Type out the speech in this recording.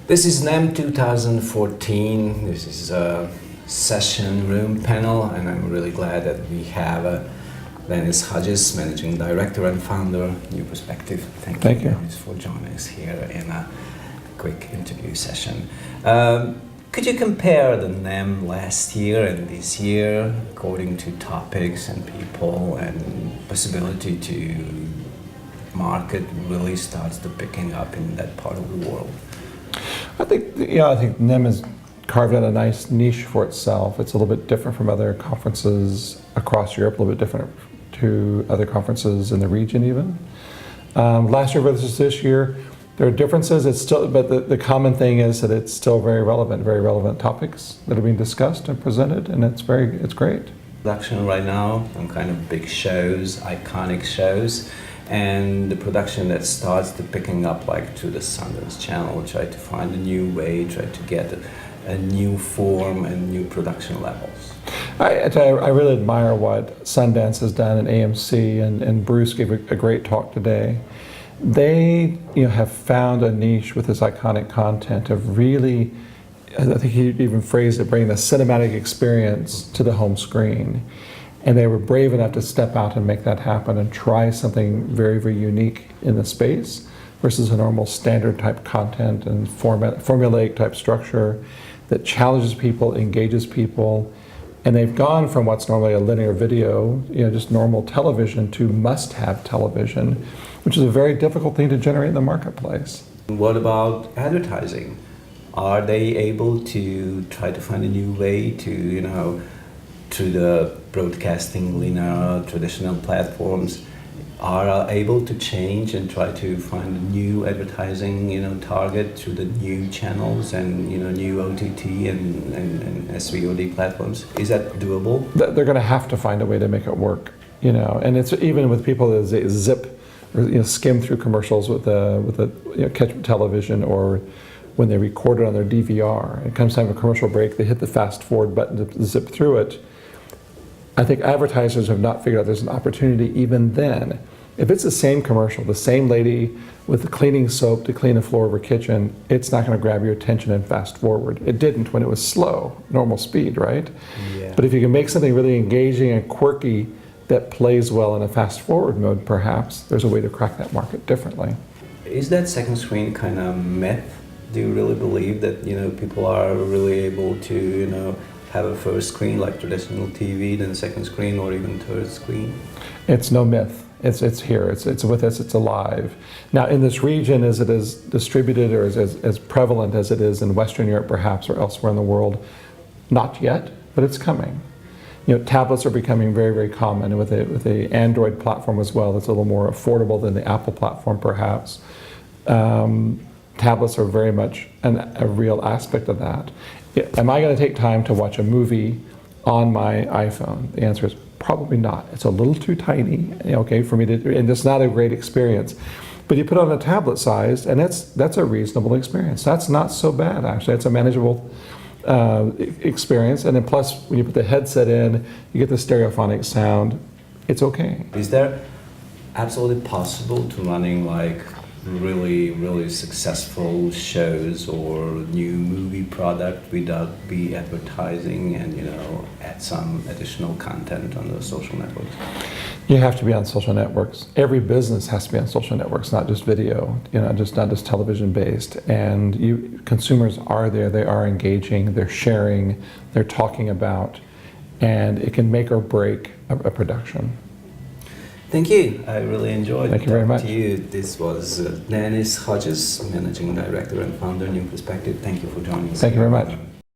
This is NEM 2014. This is a session room panel, and I'm really glad that we have Hodges, Managing Director and Founder, New Perspective. Thank you for joining us here in a quick interview session. Could you compare the NEM last year and this year according to topics and people and possibility to market really starts to picking up in that part of the world? I think NEM has carved out a nice niche for itself. It's a little bit different from other conferences across Europe, a little bit different to other conferences in the region even. Last year versus this year, there are differences. But the common thing is that it's still very relevant topics that are being discussed and presented, and it's great. Production right now, some kind of big shows, iconic shows, and the production that starts to picking up like to the Sundance Channel, try to find a new way, try to get a new form and new production levels. I really admire what Sundance has done and AMC, and Bruce gave a great talk today. They have found a niche with this iconic content of really, I think he even phrased it, bringing the cinematic experience to the home screen. And they were brave enough to step out and make that happen and try something very, very unique in the space versus a normal standard type content and formulaic type structure that challenges people, engages people. And they've gone from what's normally a linear video, just normal television, to must-have television, which is a very difficult thing to generate in the marketplace. What about advertising? Are they able to try to find a new way to, through the broadcasting linear traditional platforms, are able to change and try to find a new advertising target through the new channels and new OTT and SVOD platforms? Is that doable? They're going to have to find a way to make it work, and it's even with people that zip or skim through commercials with a catch television, or when they record it on their DVR. It comes time for a commercial break, they hit the fast forward button to zip through it. I think advertisers have not figured out there's an opportunity even then. If it's the same commercial, the same lady with the cleaning soap to clean the floor of her kitchen, it's not going to grab your attention and fast forward. It didn't when it was slow, normal speed, right? Yeah. But if you can make something really engaging and quirky that plays well in a fast forward mode, perhaps there's a way to crack that market differently. Is that second screen kind of myth? Do you really believe that people are really able to have a first screen like traditional TV, then second screen, or even third screen? It's no myth. It's here. It's with us. It's alive. Now, in this region, is it as distributed or as prevalent as it is in Western Europe, perhaps, or elsewhere in the world? Not yet, but it's coming. Tablets are becoming very, very common, and with the Android platform as well, that's a little more affordable than the Apple platform, perhaps. Tablets are very much a real aspect of that. Am I going to take time to watch a movie on my iPhone? The answer is probably not. It's a little too tiny, for me to, and it's not a great experience. But you put it on a tablet size, and that's a reasonable experience. That's not so bad, actually. It's a manageable experience. And then plus, when you put the headset in, you get the stereophonic sound. It's okay. Is there absolutely possible to running like really, really successful shows or new movie product without be advertising and add some additional content on those social networks? You have to be on social networks. Every business has to be on social networks, not just video, not just television based. And consumers are there, they are engaging, they're sharing, they're talking about, and it can make or break a production. Thank you. I really enjoyed Thank you very much. To you. This was Hodges, Managing Director and Founder, New Perspective. Thank you for joining us. Thank you very much.